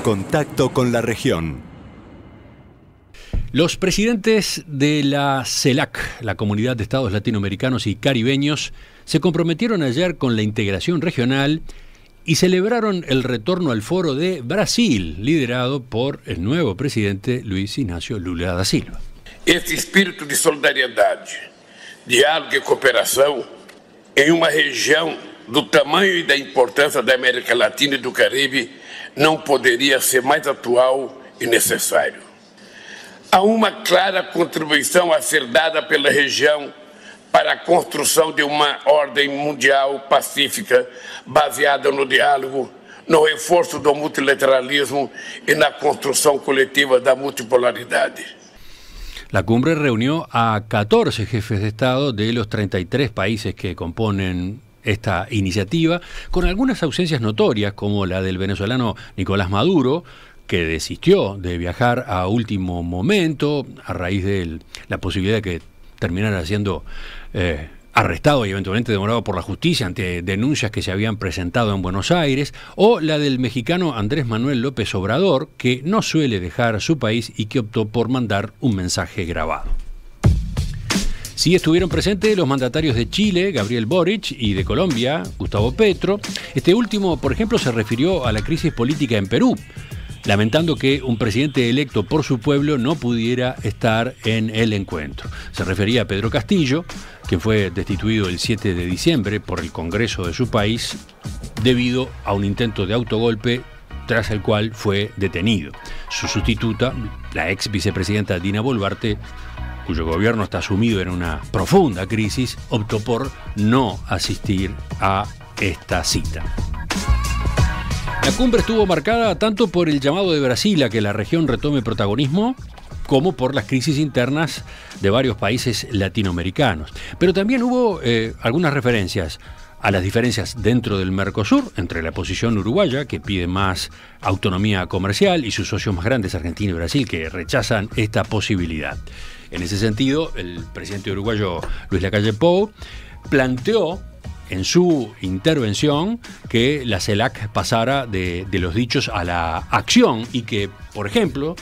contacto con la región. Los presidentes de la CELAC, la Comunidad de Estados Latinoamericanos y Caribeños, se comprometieron ayer con la integración regional y celebraron el retorno al foro de Brasil, liderado por el nuevo presidente Luiz Inácio Lula da Silva. Este espírito de solidariedade, diálogo e cooperação em uma região do tamanho e da importância da América Latina e do Caribe não poderia ser mais atual e necessário. Há uma clara contribuição a ser dada pela região para a construção de uma ordem mundial pacífica baseada no diálogo, no reforço do multilateralismo e na construção coletiva da multipolaridade. La cumbre reunió a 14 jefes de Estado de los 33 países que componen esta iniciativa, con algunas ausencias notorias, como la del venezolano Nicolás Maduro, que desistió de viajar a último momento a raíz de la posibilidad de que terminara siendo arrestado y eventualmente demorado por la justicia ante denuncias que se habían presentado en Buenos Aires, o la del mexicano Andrés Manuel López Obrador, que no suele dejar su país y que optó por mandar un mensaje grabado. Sí estuvieron presentes los mandatarios de Chile, Gabriel Boric, y de Colombia, Gustavo Petro. Este último, por ejemplo, se refirió a la crisis política en Perú, lamentando que un presidente electo por su pueblo no pudiera estar en el encuentro. Se refería a Pedro Castillo, quien fue destituido el 7 de diciembre por el Congreso de su país debido a un intento de autogolpe tras el cual fue detenido. Su sustituta, la ex vicepresidenta Dina Boluarte, cuyo gobierno está sumido en una profunda crisis, optó por no asistir a esta cita. La cumbre estuvo marcada tanto por el llamado de Brasil a que la región retome protagonismo, como por las crisis internas de varios países latinoamericanos. Pero también hubo algunas referencias a las diferencias dentro del Mercosur, entre la posición uruguaya, que pide más autonomía comercial, y sus socios más grandes, Argentina y Brasil, que rechazan esta posibilidad. En ese sentido, el presidente uruguayo Luis Lacalle Pou planteó en su intervención que la CELAC pasara de los dichos a la acción y que, por ejemplo,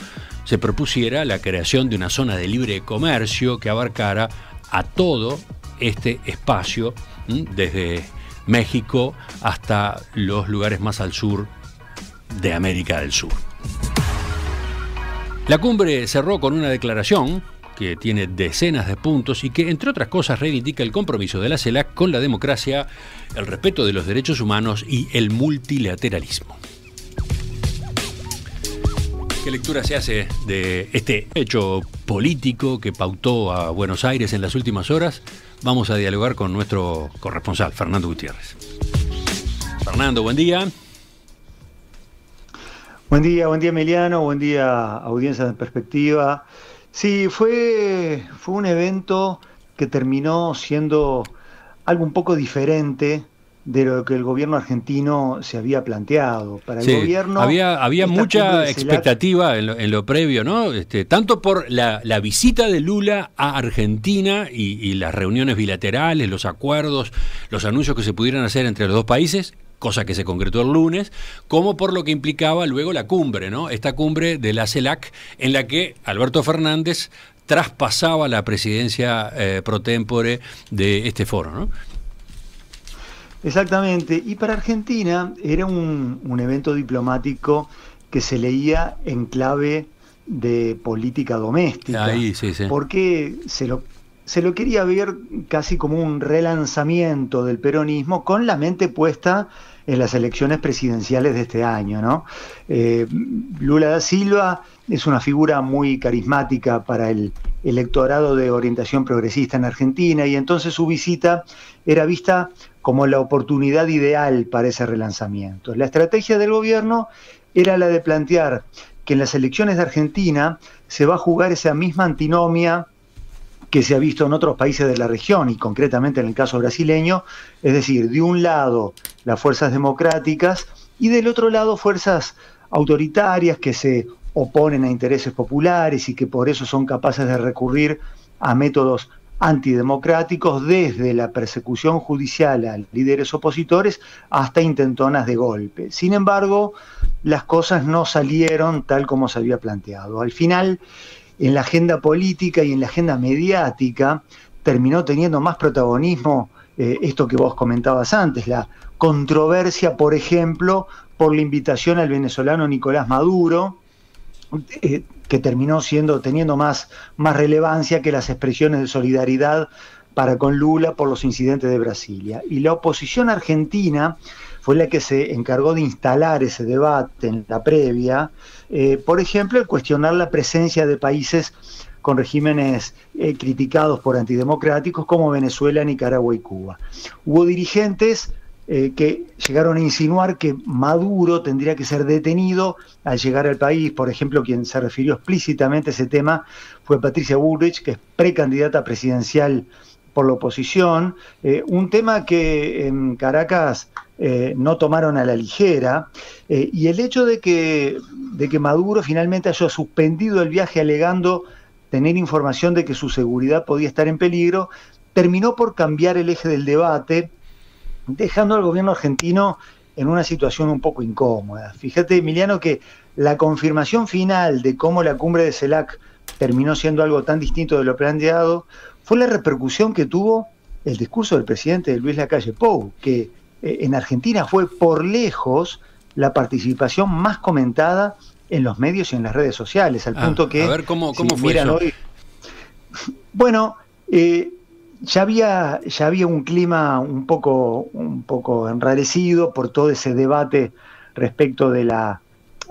se propusiera la creación de una zona de libre comercio que abarcara a todo este espacio, desde México hasta los lugares más al sur de América del Sur. La cumbre cerró con una declaración que tiene decenas de puntos y que, entre otras cosas, reivindica el compromiso de la CELAC con la democracia, el respeto de los derechos humanos y el multilateralismo. ¿Qué lectura se hace de este hecho político que pautó a Buenos Aires en las últimas horas? Vamos a dialogar con nuestro corresponsal, Fernando Gutiérrez. Fernando, buen día. Buen día Emiliano, buen día audiencia de Perspectiva. Sí, fue un evento que terminó siendo algo un poco diferente de lo que el gobierno argentino se había planteado. Para el gobierno había mucha expectativa en lo previo, ¿no? Tanto por la visita de Lula a Argentina y las reuniones bilaterales, los acuerdos, los anuncios que se pudieran hacer entre los dos países, cosa que se concretó el lunes, como por lo que implicaba luego la cumbre, ¿no? Esta cumbre de la CELAC, en la que Alberto Fernández traspasaba la presidencia pro tempore de este foro, ¿no? Exactamente, y para Argentina era un evento diplomático que se leía en clave de política doméstica. Ahí, sí. Porque se lo quería ver casi como un relanzamiento del peronismo con la mente puesta en las elecciones presidenciales de este año, ¿no? Lula da Silva es una figura muy carismática para el electorado de orientación progresista en Argentina, y entonces su visita era vista como la oportunidad ideal para ese relanzamiento. La estrategia del gobierno era la de plantear que en las elecciones de Argentina se va a jugar esa misma antinomia que se ha visto en otros países de la región, y concretamente en el caso brasileño, es decir, de un lado las fuerzas democráticas y del otro lado fuerzas autoritarias que se oponen a intereses populares y que por eso son capaces de recurrir a métodos antidemocráticos, desde la persecución judicial a líderes opositores hasta intentonas de golpe. Sin embargo, las cosas no salieron tal como se había planteado. Al final, en la agenda política y en la agenda mediática, terminó teniendo más protagonismo esto que vos comentabas antes, la controversia, por ejemplo, por la invitación al venezolano Nicolás Maduro, que terminó teniendo más relevancia que las expresiones de solidaridad para con Lula por los incidentes de Brasilia. Y la oposición argentina fue la que se encargó de instalar ese debate en la previa, por ejemplo, el cuestionar la presencia de países con regímenes criticados por antidemocráticos como Venezuela, Nicaragua y Cuba. Hubo dirigentes que llegaron a insinuar que Maduro tendría que ser detenido al llegar al país. Por ejemplo, quien se refirió explícitamente a ese tema fue Patricia Bullrich, que es precandidata presidencial por la oposición, un tema que en Caracas no tomaron a la ligera, y el hecho de que Maduro finalmente haya suspendido el viaje alegando tener información de que su seguridad podía estar en peligro, terminó por cambiar el eje del debate, dejando al gobierno argentino en una situación un poco incómoda. Fíjate, Emiliano, que la confirmación final de cómo la cumbre de CELAC terminó siendo algo tan distinto de lo planteado fue la repercusión que tuvo el discurso del presidente Luis Lacalle Pou, que en Argentina fue por lejos la participación más comentada en los medios y en las redes sociales, al punto que... A ver, ¿cómo fue eso? Hoy, bueno, ya había un clima un poco enrarecido por todo ese debate respecto de la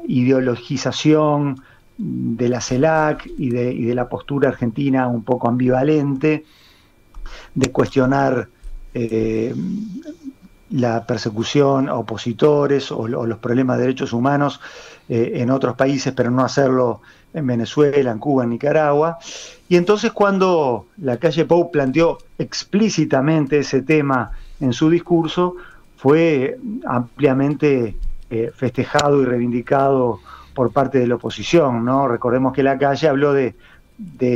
ideologización de la CELAC y de la postura argentina un poco ambivalente, de cuestionar la persecución a opositores o los problemas de derechos humanos en otros países, pero no hacerlo en Venezuela, en Cuba, en Nicaragua. Y entonces, cuando Lacalle Pou planteó explícitamente ese tema en su discurso, fue ampliamente festejado y reivindicado por parte de la oposición, ¿no? Recordemos que Lacalle habló de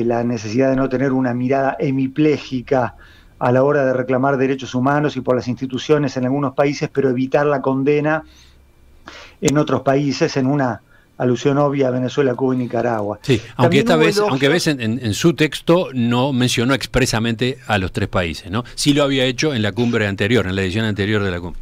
la necesidad de no tener una mirada hemipléjica a la hora de reclamar derechos humanos y por las instituciones en algunos países, pero evitar la condena en otros países, en una alusión obvia a Venezuela, Cuba y Nicaragua. Sí, aunque aunque ves en su texto no mencionó expresamente a los tres países, ¿no? Sí lo había hecho en la cumbre anterior, en la edición anterior de la cumbre.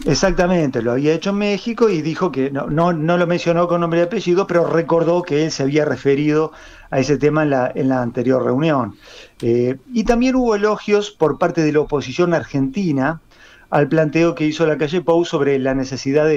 Exactamente, lo había hecho en México y dijo que no lo mencionó con nombre y apellido, pero recordó que él se había referido a ese tema en la anterior reunión. Y también hubo elogios por parte de la oposición argentina al planteo que hizo Lacalle Pou sobre la necesidad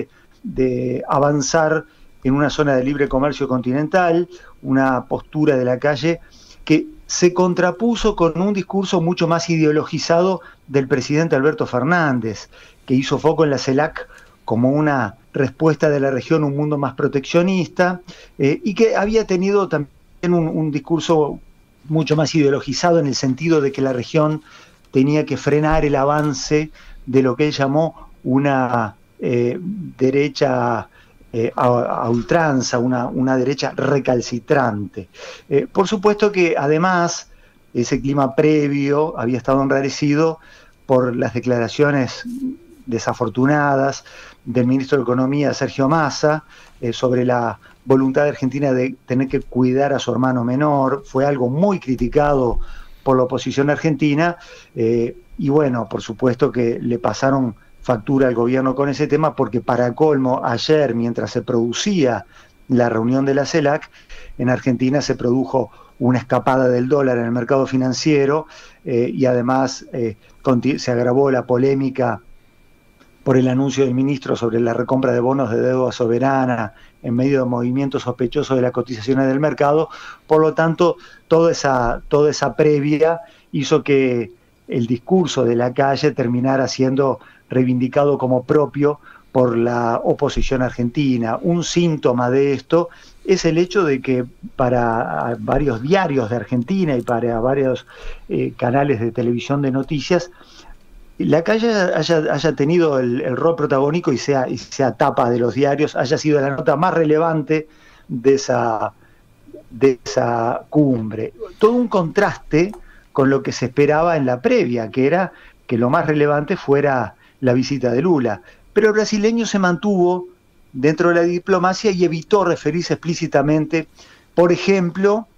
de avanzar en una zona de libre comercio continental, una postura de Lacalle que se contrapuso con un discurso mucho más ideologizado del presidente Alberto Fernández, que hizo foco en la CELAC como una respuesta de la región a un mundo más proteccionista, y que había tenido también un discurso mucho más ideologizado en el sentido de que la región tenía que frenar el avance de lo que él llamó una derecha a ultranza, una derecha recalcitrante. Por supuesto que además ese clima previo había estado enrarecido por las declaraciones desafortunadas del ministro de Economía, Sergio Massa, sobre la voluntad de Argentina de tener que cuidar a su hermano menor. Fue algo muy criticado por la oposición argentina, y bueno, por supuesto que le pasaron factura al gobierno con ese tema, porque para colmo, ayer, mientras se producía la reunión de la CELAC, en Argentina se produjo una escapada del dólar en el mercado financiero, y además se agravó la polémica por el anuncio del ministro sobre la recompra de bonos de deuda soberana en medio de movimientos sospechosos de las cotizaciones del mercado. Por lo tanto, toda esa previa hizo que el discurso de Lacalle terminara siendo reivindicado como propio por la oposición argentina. Un síntoma de esto es el hecho de que para varios diarios de Argentina y para varios canales de televisión de noticias, Lacalle haya tenido el rol protagónico y sea tapa de los diarios, haya sido la nota más relevante de esa cumbre. Todo un contraste con lo que se esperaba en la previa, que era que lo más relevante fuera la visita de Lula. Pero el brasileño se mantuvo dentro de la diplomacia y evitó referirse explícitamente, por ejemplo,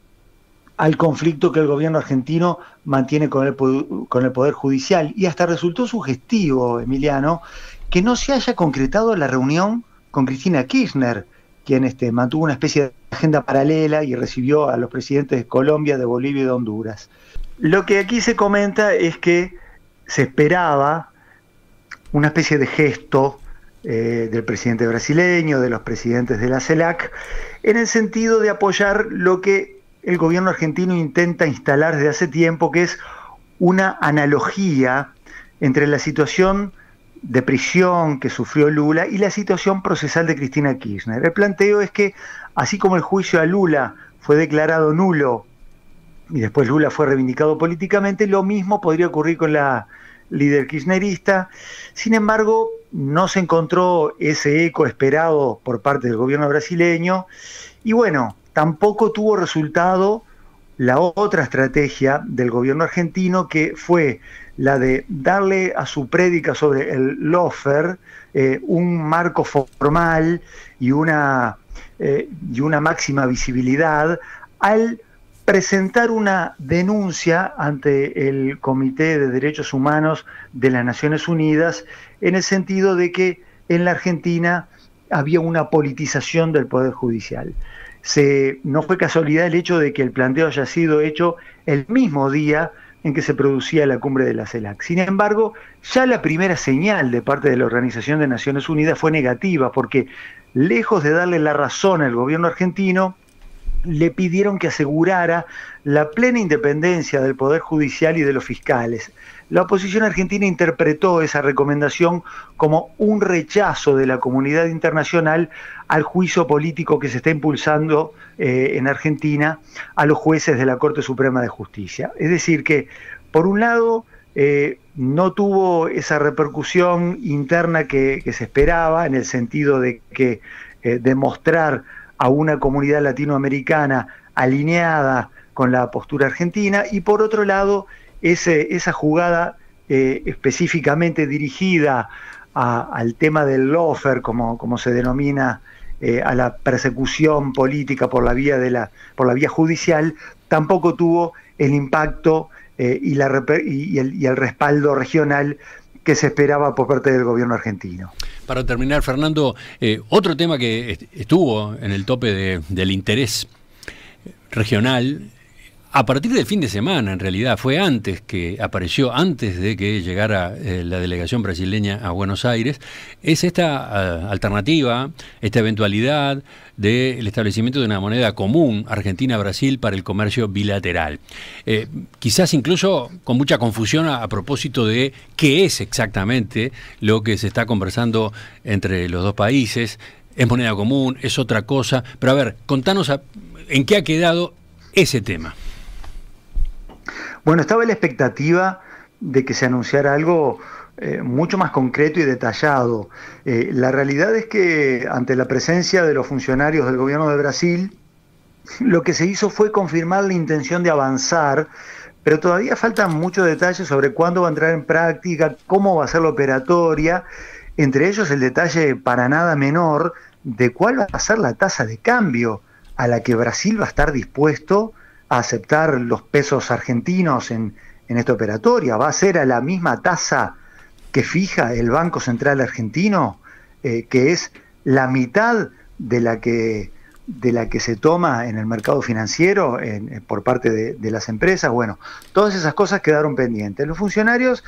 al conflicto que el gobierno argentino mantiene con el Poder Judicial. Y hasta resultó sugestivo, Emiliano, que no se haya concretado la reunión con Cristina Kirchner, quien mantuvo una especie de agenda paralela y recibió a los presidentes de Colombia, de Bolivia y de Honduras. Lo que aquí se comenta es que se esperaba una especie de gesto del presidente brasileño, de los presidentes de la CELAC, en el sentido de apoyar lo que el gobierno argentino intenta instalar desde hace tiempo, que es una analogía entre la situación de prisión que sufrió Lula y la situación procesal de Cristina Kirchner. El planteo es que, así como el juicio a Lula fue declarado nulo y después Lula fue reivindicado políticamente, lo mismo podría ocurrir con la líder kirchnerista. Sin embargo, no se encontró ese eco esperado por parte del gobierno brasileño y bueno, tampoco tuvo resultado la otra estrategia del gobierno argentino, que fue la de darle a su prédica sobre el lawfare un marco formal y una máxima visibilidad al presentar una denuncia ante el Comité de Derechos Humanos de las Naciones Unidas, en el sentido de que en la Argentina había una politización del Poder Judicial. No fue casualidad el hecho de que el planteo haya sido hecho el mismo día en que se producía la cumbre de la CELAC. Sin embargo, ya la primera señal de parte de la Organización de Naciones Unidas fue negativa, porque lejos de darle la razón al gobierno argentino, le pidieron que asegurara la plena independencia del Poder Judicial y de los fiscales. La oposición argentina interpretó esa recomendación como un rechazo de la comunidad internacional al juicio político que se está impulsando en Argentina a los jueces de la Corte Suprema de Justicia. Es decir que, por un lado, no tuvo esa repercusión interna que se esperaba, en el sentido de que demostrar a una comunidad latinoamericana alineada con la postura argentina, y por otro lado, esa jugada específicamente dirigida al tema del lawfare, como se denomina, a la persecución política por la vía judicial, tampoco tuvo el impacto y el respaldo regional que se esperaba por parte del gobierno argentino. Para terminar, Fernando, otro tema que estuvo en el tope del interés regional, a partir del fin de semana, en realidad, fue antes de que llegara la delegación brasileña a Buenos Aires, es esta alternativa, esta eventualidad del establecimiento de una moneda común Argentina-Brasil para el comercio bilateral. Quizás incluso con mucha confusión a propósito de qué es exactamente lo que se está conversando entre los dos países. ¿Es moneda común? ¿Es otra cosa? Pero a ver, contanos en qué ha quedado ese tema. Bueno, estaba la expectativa de que se anunciara algo mucho más concreto y detallado. La realidad es que, ante la presencia de los funcionarios del gobierno de Brasil, lo que se hizo fue confirmar la intención de avanzar, pero todavía faltan muchos detalles sobre cuándo va a entrar en práctica, cómo va a ser la operatoria, entre ellos el detalle para nada menor de cuál va a ser la tasa de cambio a la que Brasil va a estar dispuesto a aceptar los pesos argentinos en esta operatoria. ¿Va a ser a la misma tasa que fija el Banco Central argentino, que es la mitad de la que se toma en el mercado financiero por parte de las empresas? Bueno, todas esas cosas quedaron pendientes. Los funcionarios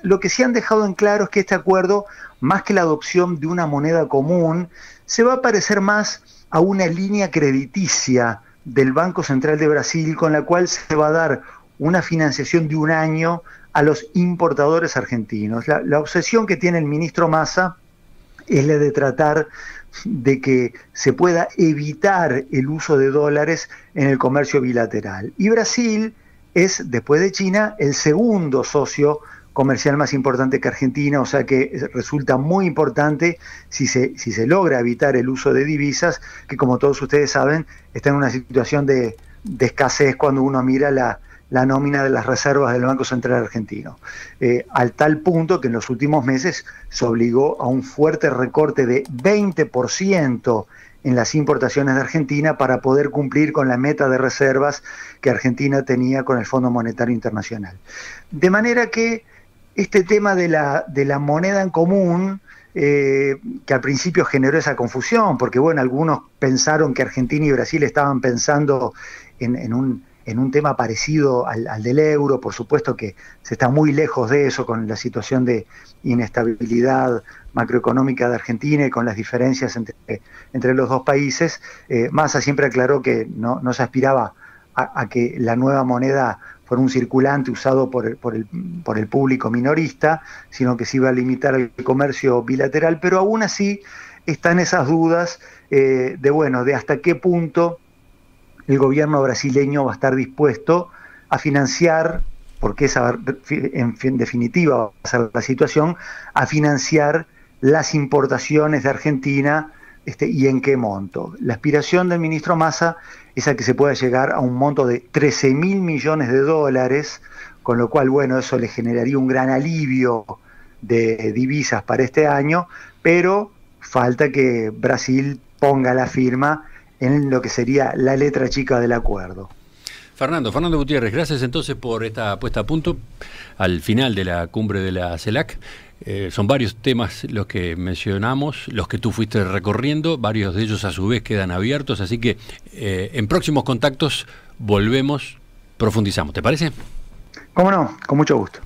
lo que sí han dejado en claro es que este acuerdo, más que la adopción de una moneda común, se va a parecer más a una línea crediticia del Banco Central de Brasil, con la cual se va a dar una financiación de un año a los importadores argentinos. La obsesión que tiene el ministro Massa es la de tratar de que se pueda evitar el uso de dólares en el comercio bilateral. Y Brasil es, después de China, el segundo socio comercial más importante que Argentina, o sea que resulta muy importante si se logra evitar el uso de divisas, que, como todos ustedes saben, está en una situación de escasez cuando uno mira la la nómina de las reservas del Banco Central Argentino, al tal punto que en los últimos meses se obligó a un fuerte recorte de 20% en las importaciones de Argentina para poder cumplir con la meta de reservas que Argentina tenía con el Fondo Monetario Internacional. De manera que este tema de la moneda en común, que al principio generó esa confusión, porque bueno, algunos pensaron que Argentina y Brasil estaban pensando en un tema parecido al del euro. Por supuesto que se está muy lejos de eso con la situación de inestabilidad macroeconómica de Argentina y con las diferencias entre los dos países. Massa siempre aclaró que no se aspiraba a que la nueva moneda fuera un circulante usado por el público minorista, sino que se iba a limitar el comercio bilateral, pero aún así están esas dudas de hasta qué punto el gobierno brasileño va a estar dispuesto a financiar, porque esa en definitiva va a ser la situación, a financiar las importaciones de Argentina y en qué monto. La aspiración del ministro Massa es a que se pueda llegar a un monto de 13.000 millones de dólares, con lo cual, bueno, eso le generaría un gran alivio de divisas para este año, pero falta que Brasil ponga la firma en lo que sería la letra chica del acuerdo. Fernando Gutiérrez, gracias entonces por esta puesta a punto al final de la cumbre de la CELAC. Son varios temas los que mencionamos, los que tú fuiste recorriendo, varios de ellos a su vez quedan abiertos, así que en próximos contactos volvemos, profundizamos, ¿te parece? Cómo no, con mucho gusto.